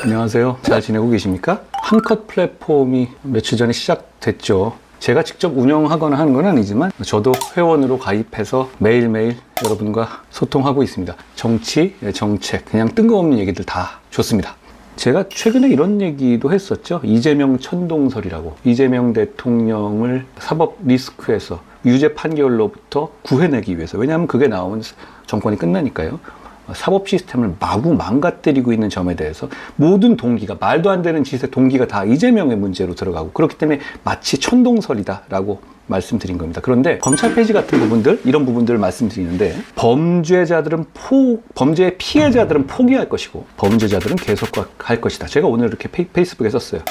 안녕하세요. 잘 지내고 계십니까? 한컷 플랫폼이 며칠 전에 시작됐죠. 제가 직접 운영하거나 하는 건 아니지만 저도 회원으로 가입해서 매일매일 여러분과 소통하고 있습니다. 정치, 정책, 그냥 뜬금없는 얘기들 다 좋습니다. 제가 최근에 이런 얘기도 했었죠. 이재명 천동설이라고. 이재명 대통령을 사법 리스크에서 유죄 판결로부터 구해내기 위해서. 왜냐하면 그게 나오면 정권이 끝나니까요. 사법 시스템을 마구 망가뜨리고 있는 점에 대해서 모든 동기가, 말도 안 되는 짓의 동기가 다 이재명의 문제로 들어가고, 그렇기 때문에 마치 천동설이다라고 말씀드린 겁니다. 그런데 검찰 폐지 같은 부분들, 이런 부분들을 말씀드리는데, 범죄의 피해자들은 포기할 것이고 범죄자들은 계속할 것이다. 제가 오늘 이렇게 페이스북에 썼어요.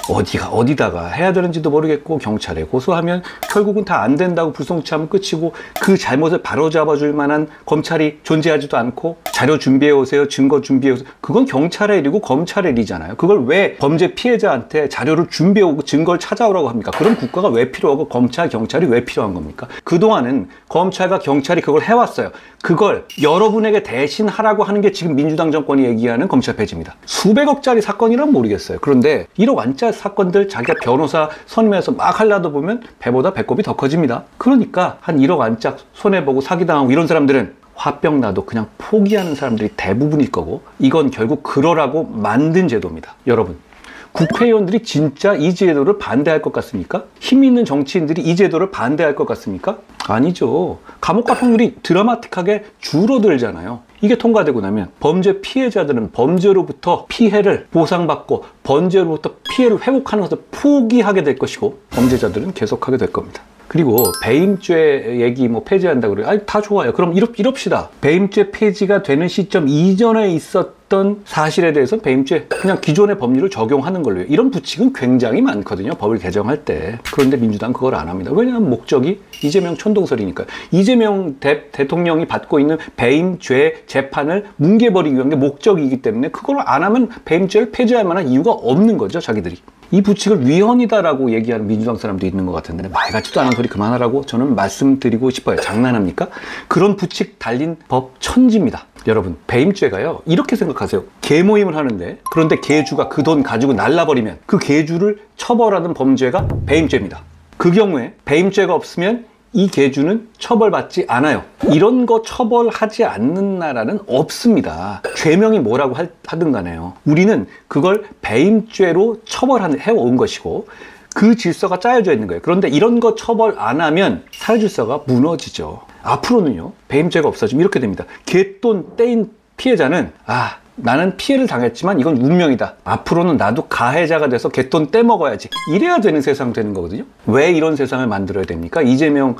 어디다가 해야 되는지도 모르겠고, 경찰에 고소하면 결국은 다 안 된다고 불송치하면 끝이고, 그 잘못을 바로잡아줄 만한 검찰이 존재하지도 않고, 자료 준비해 오세요, 증거 준비해 오세요. 그건 경찰의 일이고 검찰의 일이잖아요. 그걸 왜 범죄 피해자한테 자료를 준비해 오고 증거를 찾아오라고 합니까? 그럼 국가가 왜 필요하고 검찰, 경찰이 왜 필요한 겁니까? 그동안은 검찰과 경찰이 그걸 해왔어요. 그걸 여러분에게 대신 하라고 하는 게 지금 민주당 정권이 얘기하는 검찰 폐지입니다. 수백억짜리 사건이란 모르겠어요. 그런데 1억 원짜리 사건들 자기가 변호사 선임해서 막 하려다 보면 배보다 배꼽이 더 커집니다. 그러니까 한 1억 원짜리 손해보고 사기당하고 이런 사람들은 화병 나도 그냥 포기하는 사람들이 대부분일 거고, 이건 결국 그러라고 만든 제도입니다. 여러분, 국회의원들이 진짜 이 제도를 반대할 것 같습니까? 힘 있는 정치인들이 이 제도를 반대할 것 같습니까? 아니죠. 감옥 갈 확률이 드라마틱하게 줄어들잖아요. 이게 통과되고 나면 범죄 피해자들은 범죄로부터 피해를 보상받고 범죄로부터 피해를 회복하는 것을 포기하게 될 것이고, 범죄자들은 계속하게 될 겁니다. 그리고 배임죄 얘기 폐지한다고 그래요. 아니, 다 좋아요. 그럼 이럽시다. 배임죄 폐지가 되는 시점 이전에 있었던 사실에 대해서 배임죄 그냥 기존의 법률을 적용하는 걸로 해요. 이런 부칙은 굉장히 많거든요. 법을 개정할 때. 그런데 민주당은 그걸 안 합니다. 왜냐하면 목적이 이재명 천동설이니까요. 이재명 대통령이 받고 있는 배임죄 재판을 뭉개버리기 위한 게 목적이기 때문에 그걸 안 하면 배임죄를 폐지할 만한 이유가 없는 거죠, 자기들이. 이 부칙을 위헌이다라고 얘기하는 민주당 사람도 있는 것 같은데, 말 같지도 않은 소리 그만하라고 저는 말씀드리고 싶어요. 장난합니까? 그런 부칙 달린 법 천지입니다. 여러분, 배임죄가요, 이렇게 생각하세요. 계모임을 하는데, 그런데 계주가 그 돈 가지고 날라버리면 그 계주를 처벌하는 범죄가 배임죄입니다. 그 경우에 배임죄가 없으면 이 계주는 처벌받지 않아요. 이런 거 처벌하지 않는 나라는 없습니다. 죄명이 뭐라고 하든 간에요. 우리는 그걸 배임죄로 처벌해온 것이고, 그 질서가 짜여져 있는 거예요. 그런데 이런 거 처벌 안 하면 사회 질서가 무너지죠. 앞으로는요, 배임죄가 없어지면 이렇게 됩니다. 갯돈 떼인 피해자는 나는 피해를 당했지만 이건 운명이다. 앞으로는 나도 가해자가 돼서 갯돈 떼먹어야지. 이래야 되는 세상 되는 거거든요. 왜 이런 세상을 만들어야 됩니까? 이재명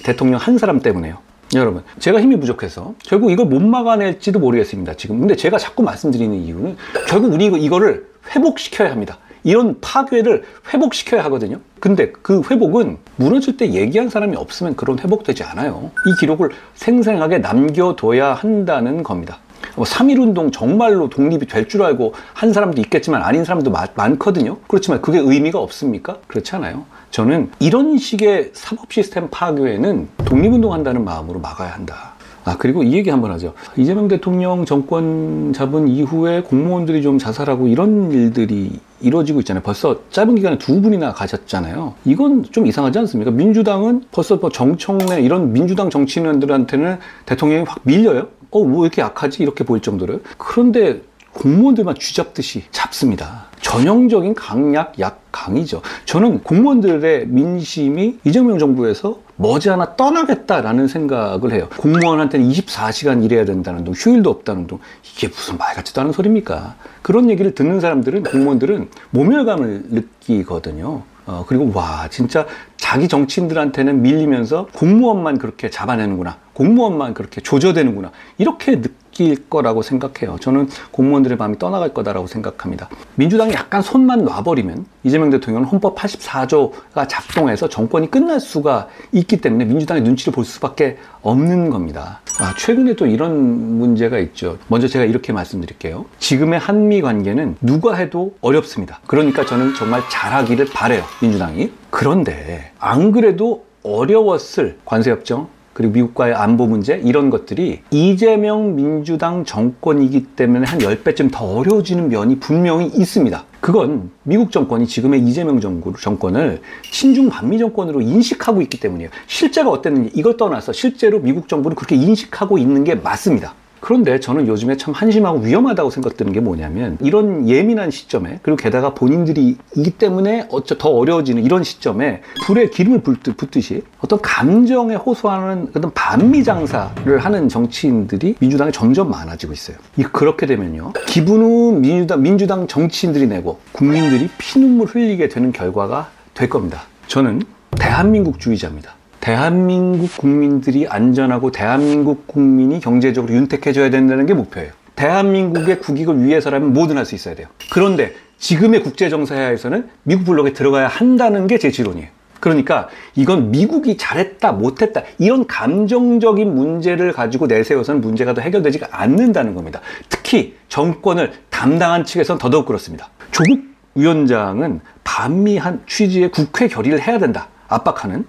대통령 한 사람 때문에요. 여러분, 제가 힘이 부족해서 결국 이걸 못 막아낼지도 모르겠습니다, 지금. 근데 제가 자꾸 말씀드리는 이유는 결국 우리 이거를 회복시켜야 합니다. 이런 파괴를 회복시켜야 하거든요. 근데 그 회복은 무너질 때 얘기한 사람이 없으면 그런 회복되지 않아요. 이 기록을 생생하게 남겨둬야 한다는 겁니다. 3.1운동 정말로 독립이 될 줄 알고 한 사람도 있겠지만 아닌 사람도 많거든요. 그렇지만 그게 의미가 없습니까? 그렇지 않아요. 저는 이런 식의 사법 시스템 파괴는 독립운동한다는 마음으로 막아야 한다. 그리고 이 얘기 한번 하죠. 이재명 대통령 정권 잡은 이후에 공무원들이 좀 자살하고 이런 일들이 이루어지고 있잖아요. 벌써 짧은 기간에 2분이나 가셨잖아요. 이건 좀 이상하지 않습니까? 민주당은 벌써 정청래 이런 민주당 정치인들한테는 대통령이 확 밀려요. 왜 이렇게 약하지? 이렇게 보일 정도로. 그런데 공무원들만 쥐잡듯이 잡습니다. 전형적인 강약, 약강이죠. 저는 공무원들의 민심이 이재명 정부에서 머지않아 떠나겠다라는 생각을 해요. 공무원한테는 24시간 일해야 된다는 둥, 휴일도 없다는 둥, 이게 무슨 말 같지도 않은 소리입니까? 그런 얘기를 듣는 사람들은, 공무원들은 모멸감을 느끼거든요. 그리고 진짜 자기 정치인들한테는 밀리면서 공무원만 그렇게 잡아내는구나, 공무원만 그렇게 조져대는구나, 이렇게 느낄 거라고 생각해요. 저는 공무원들의 마음이 떠나갈 거다라고 생각합니다. 민주당이 약간 손만 놔버리면 이재명 대통령은 헌법 84조가 작동해서 정권이 끝날 수가 있기 때문에 민주당의 눈치를 볼 수밖에 없는 겁니다. 최근에 또 이런 문제가 있죠. 먼저 제가 이렇게 말씀드릴게요. 지금의 한미 관계는 누가 해도 어렵습니다. 그러니까 저는 정말 잘하기를 바라요, 민주당이. 그런데 안 그래도 어려웠을 관세협정, 그리고 미국과의 안보 문제 이런 것들이 이재명 민주당 정권이기 때문에 한 10배쯤 더 어려워지는 면이 분명히 있습니다. 그건 미국 정권이 지금의 이재명 정권을 친중 반미 정권으로 인식하고 있기 때문이에요. 실제가 어땠는지 이걸 떠나서 실제로 미국 정부는 그렇게 인식하고 있는 게 맞습니다. 그런데 저는 요즘에 참 한심하고 위험하다고 생각되는 게 뭐냐면 이런 예민한 시점에 그리고 게다가 본인들이 이기 때문에 더 어려워지는 이런 시점에 불에 기름을 붓듯이 어떤 감정에 호소하는 어떤 반미 장사를 하는 정치인들이 민주당에 점점 많아지고 있어요. 그렇게 되면요, 기분은 민주당 정치인들이 내고 국민들이 피눈물 흘리게 되는 결과가 될 겁니다. 저는 대한민국주의자입니다. 대한민국 국민들이 안전하고 대한민국 국민이 경제적으로 윤택해져야 된다는 게 목표예요. 대한민국의 국익을 위해서라면 뭐든 할 수 있어야 돼요. 그런데 지금의 국제정세하에서는 미국 블록에 들어가야 한다는 게 제 지론이에요. 그러니까 이건 미국이 잘했다 못했다 이런 감정적인 문제를 가지고 내세워서는 문제가 더 해결되지가 않는다는 겁니다. 특히 정권을 담당한 측에서는 더더욱 그렇습니다. 조국 위원장은 반미한 취지의 국회 결의를 해야 된다 압박하는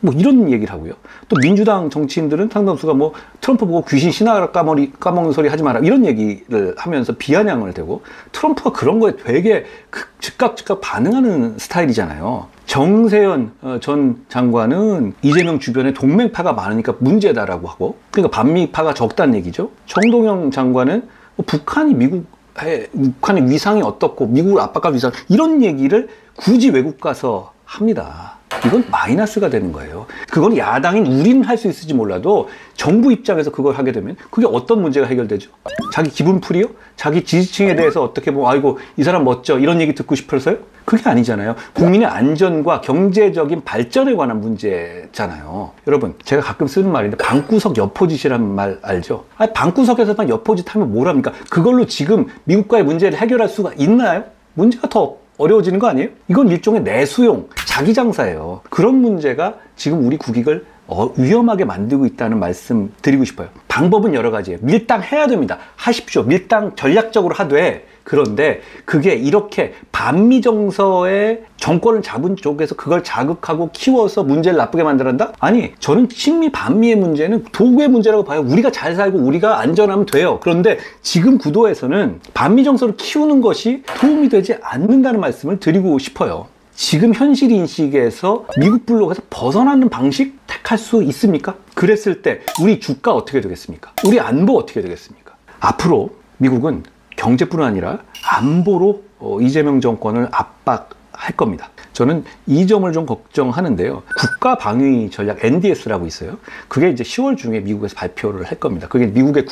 뭐 이런 얘기를 하고요. 또 민주당 정치인들은 상당수가 뭐 트럼프 보고 귀신 신화 까먹는 소리 하지 마라 이런 얘기를 하면서 비아냥을 대고, 트럼프가 그런 거에 되게 즉각 반응하는 스타일이잖아요. 정세현 전 장관은 이재명 주변에 동맹파가 많으니까 문제다라고 하고, 그러니까 반미파가 적다는 얘기죠. 정동영 장관은 북한이 북한의 위상이 어떻고 미국을 압박할 위상 이런 얘기를 굳이 외국 가서 합니다. 이건 마이너스가 되는 거예요. 그건 야당인 우리는 할 수 있을지 몰라도 정부 입장에서 그걸 하게 되면 그게 어떤 문제가 해결되죠? 자기 기분풀이요? 자기 지지층에 대해서 어떻게 뭐 아이고 이 사람 멋져 이런 얘기 듣고 싶어서요? 그게 아니잖아요. 국민의 안전과 경제적인 발전에 관한 문제잖아요. 여러분, 제가 가끔 쓰는 말인데 방구석 여포짓이라는 말 알죠? 아니, 방구석에서만 여포짓 하면 뭐랍니까? 그걸로 지금 미국과의 문제를 해결할 수가 있나요? 문제가 더 어려워지는 거 아니에요? 이건 일종의 내수용, 자기 장사예요. 그런 문제가 지금 우리 국익을 위험하게 만들고 있다는 말씀 드리고 싶어요. 방법은 여러 가지예요. 밀당해야 됩니다. 하십시오. 밀당 전략적으로 하되, 그런데 그게 이렇게 반미 정서의 정권을 잡은 쪽에서 그걸 자극하고 키워서 문제를 나쁘게 만들었다? 아니, 저는 친미 반미의 문제는 도구의 문제라고 봐요. 우리가 잘 살고 우리가 안전하면 돼요. 그런데 지금 구도에서는 반미 정서를 키우는 것이 도움이 되지 않는다는 말씀을 드리고 싶어요. 지금 현실 인식에서 미국 블록에서 벗어나는 방식 택할 수 있습니까? 그랬을 때 우리 주가 어떻게 되겠습니까? 우리 안보 어떻게 되겠습니까? 앞으로 미국은 경제뿐 아니라 안보로 이재명 정권을 압박할 겁니다. 저는 이 점을 좀 걱정하는데요. 국가방위 전략 NDS라고 있어요. 그게 이제 10월 중에 미국에서 발표를 할 겁니다. 그게 미국의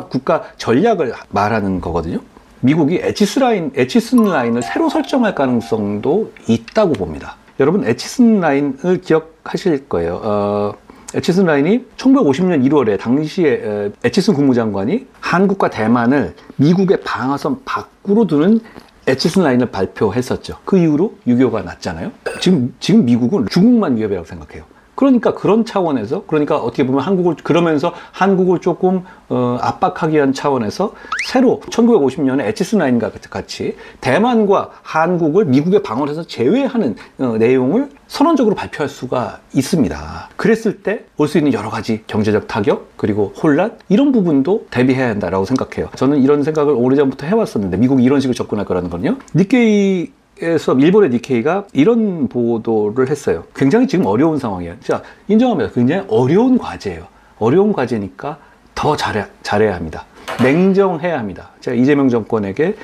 국가 전략을 말하는 거거든요. 미국이 에치슨 라인을 새로 설정할 가능성도 있다고 봅니다. 여러분, 에치슨 라인을 기억하실 거예요. 에치슨 라인이 1950년 1월에 당시에 에치슨 국무장관이 한국과 대만을 미국의 방어선 밖으로 두는 에치슨 라인을 발표했었죠. 그 이후로 6.25가 났잖아요. 지금 미국은 중국만 위협이라고 생각해요. 그러니까 그런 차원에서, 그러니까 어떻게 보면 한국을 조금 압박하기 위한 차원에서 새로 1950년에 에치슨 라인과 같이 대만과 한국을 미국의 방어에서 제외하는 내용을 선언적으로 발표할 수가 있습니다. 그랬을 때 올 수 있는 여러 가지 경제적 타격 그리고 혼란 이런 부분도 대비해야 한다라고 생각해요. 저는 이런 생각을 오래전부터 해왔었는데 미국이 이런 식으로 접근할 거라는 거는요. 니케이에서 일본의 니케이가 이런 보도를 했어요. 굉장히 지금 어려운 상황이에요. 자, 인정합니다. 굉장히 어려운 과제예요. 어려운 과제니까 더 잘해야 합니다. 냉정해야 합니다. 제가 이재명 정권에게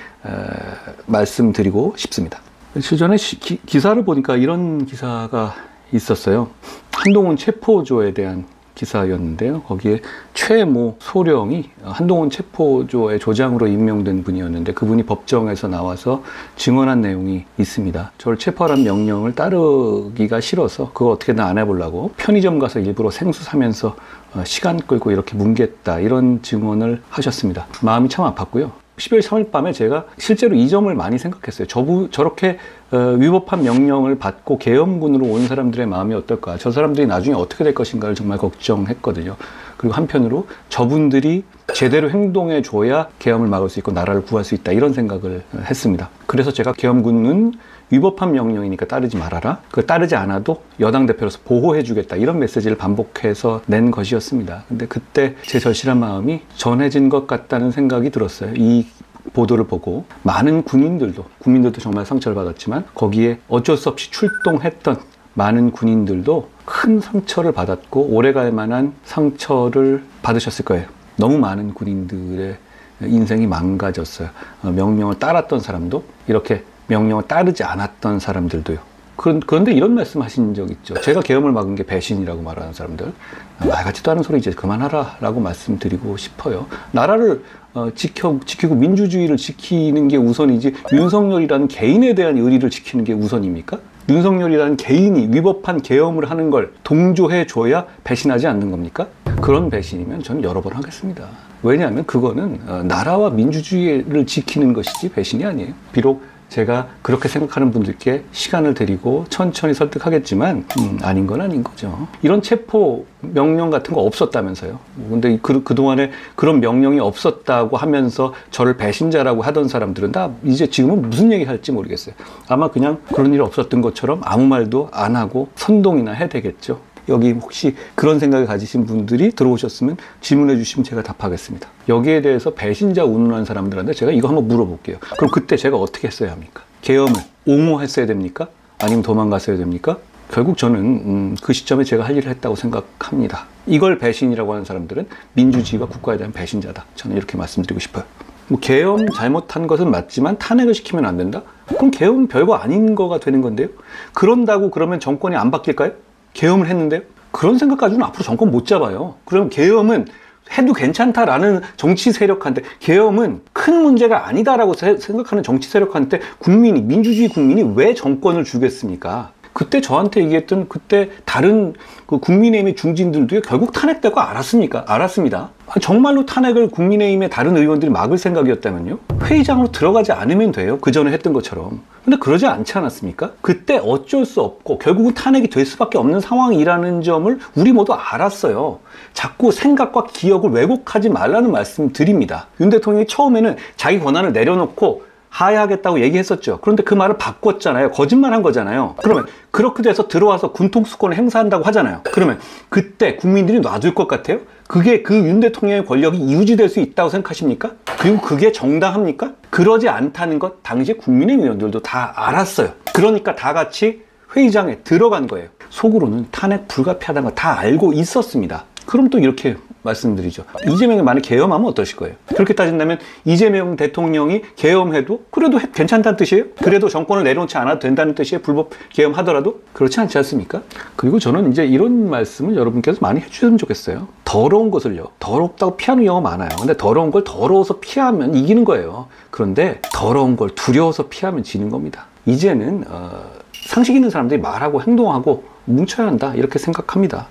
말씀드리고 싶습니다. 며칠 전에 기사를 보니까 이런 기사가 있었어요. 한동훈 체포조에 대한 기사였는데요. 거기에 최모 소령이 한동훈 체포조의 조장으로 임명된 분이었는데 그분이 법정에서 나와서 증언한 내용이 있습니다. 저를 체포하라는 명령을 따르기가 싫어서 그거 어떻게든 안 해보려고 편의점 가서 일부러 생수 사면서 시간 끌고 이렇게 뭉갰다 이런 증언을 하셨습니다. 마음이 참 아팠고요. 12월 3일 밤에 제가 실제로 이 점을 많이 생각했어요. 저렇게 위법한 명령을 받고 계엄군으로 온 사람들의 마음이 어떨까, 저 사람들이 나중에 어떻게 될 것인가를 정말 걱정했거든요. 그리고 한편으로 저분들이 제대로 행동해 줘야 계엄을 막을 수 있고 나라를 구할 수 있다 이런 생각을 했습니다. 그래서 제가 계엄군은 위법한 명령이니까 따르지 말아라. 그 따르지 않아도 여당 대표로서 보호해주겠다. 이런 메시지를 반복해서 낸 것이었습니다. 근데 그때 제 절실한 마음이 전해진 것 같다는 생각이 들었어요. 이 보도를 보고 많은 국민들도 정말 상처를 받았지만 거기에 어쩔 수 없이 출동했던 많은 군인들도 큰 상처를 받았고 오래갈 만한 상처를 받으셨을 거예요. 너무 많은 군인들의 인생이 망가졌어요. 명령을 따랐던 사람도 이렇게 명령을 따르지 않았던 사람들도요. 그런데 이런 말씀 하신 적 있죠. 제가 계엄을 막은 게 배신이라고 말하는 사람들, 말 같지도 않은 소리 이제 그만하라 라고 말씀드리고 싶어요. 나라를 지키고 민주주의를 지키는 게 우선이지 윤석열이라는 개인에 대한 의리를 지키는 게 우선입니까? 윤석열이라는 개인이 위법한 계엄을 하는 걸 동조해 줘야 배신하지 않는 겁니까? 그런 배신이면 저는 여러 번 하겠습니다. 왜냐하면 그거는 나라와 민주주의를 지키는 것이지 배신이 아니에요. 비록 제가 그렇게 생각하는 분들께 시간을 드리고 천천히 설득하겠지만 아닌 건 아닌 거죠. 이런 체포 명령 같은 거 없었다면서요. 근데 그동안에 그런 명령이 없었다고 하면서 저를 배신자라고 하던 사람들은 다 이제 지금은 무슨 얘기 할지 모르겠어요. 아마 그냥 그런 일 없었던 것처럼 아무 말도 안 하고 선동이나 해야 되겠죠. 여기 혹시 그런 생각을 가지신 분들이 들어오셨으면 질문해 주시면 제가 답하겠습니다. 여기에 대해서 배신자 운운한 사람들한테 제가 이거 한번 물어볼게요. 그럼 그때 제가 어떻게 했어야 합니까? 계엄을 옹호했어야 됩니까? 아니면 도망갔어야 됩니까? 결국 저는 그 시점에 제가 할 일을 했다고 생각합니다. 이걸 배신이라고 하는 사람들은 민주주의와 국가에 대한 배신자다. 저는 이렇게 말씀드리고 싶어요. 뭐 계엄 잘못한 것은 맞지만 탄핵을 시키면 안 된다? 그럼 계엄 별거 아닌 거가 되는 건데요. 그런다고 그러면 정권이 안 바뀔까요? 계엄을 했는데요. 그런 생각 가지고는 앞으로 정권 못 잡아요. 그럼 계엄은 해도 괜찮다라는 정치 세력한테, 계엄은 큰 문제가 아니다라고 생각하는 정치 세력한테 민주주의 국민이 왜 정권을 주겠습니까? 그때 저한테 얘기했던 그때 다른 그 국민의힘의 중진들도 결국 탄핵될 거 알았습니다. 정말로 탄핵을 국민의힘의 다른 의원들이 막을 생각이었다면요, 회의장으로 들어가지 않으면 돼요. 그 전에 했던 것처럼. 근데 그러지 않지 않았습니까? 그때 어쩔 수 없고 결국은 탄핵이 될 수밖에 없는 상황이라는 점을 우리 모두 알았어요. 자꾸 생각과 기억을 왜곡하지 말라는 말씀 드립니다. 윤 대통령이 처음에는 자기 권한을 내려놓고 하야하겠다고 얘기했었죠. 그런데 그 말을 바꿨잖아요. 거짓말한 거잖아요. 그러면 그렇게 돼서 들어와서 군통수권을 행사한다고 하잖아요. 그러면 그때 국민들이 놔줄 것 같아요? 그게 그 윤 대통령의 권력이 유지될 수 있다고 생각하십니까? 그리고 그게 정당합니까? 그러지 않다는 것 당시 국민의힘 의원들도 다 알았어요. 그러니까 다 같이 회의장에 들어간 거예요. 속으로는 탄핵 불가피하다는 거 다 알고 있었습니다. 그럼 또 이렇게 말씀드리죠. 이재명이 만약 계엄하면 어떠실 거예요? 그렇게 따진다면 이재명 대통령이 계엄해도 그래도 괜찮다는 뜻이에요? 그래도 정권을 내려놓지 않아도 된다는 뜻이에요? 불법 계엄하더라도? 그렇지 않지 않습니까? 그리고 저는 이제 이런 말씀을 여러분께서 많이 해주셨으면 좋겠어요. 더러운 것을요, 더럽다고 피하는 경우가 많아요. 근데 더러운 걸 더러워서 피하면 이기는 거예요. 그런데 더러운 걸 두려워서 피하면 지는 겁니다. 이제는 상식 있는 사람들이 말하고 행동하고 뭉쳐야 한다, 이렇게 생각합니다.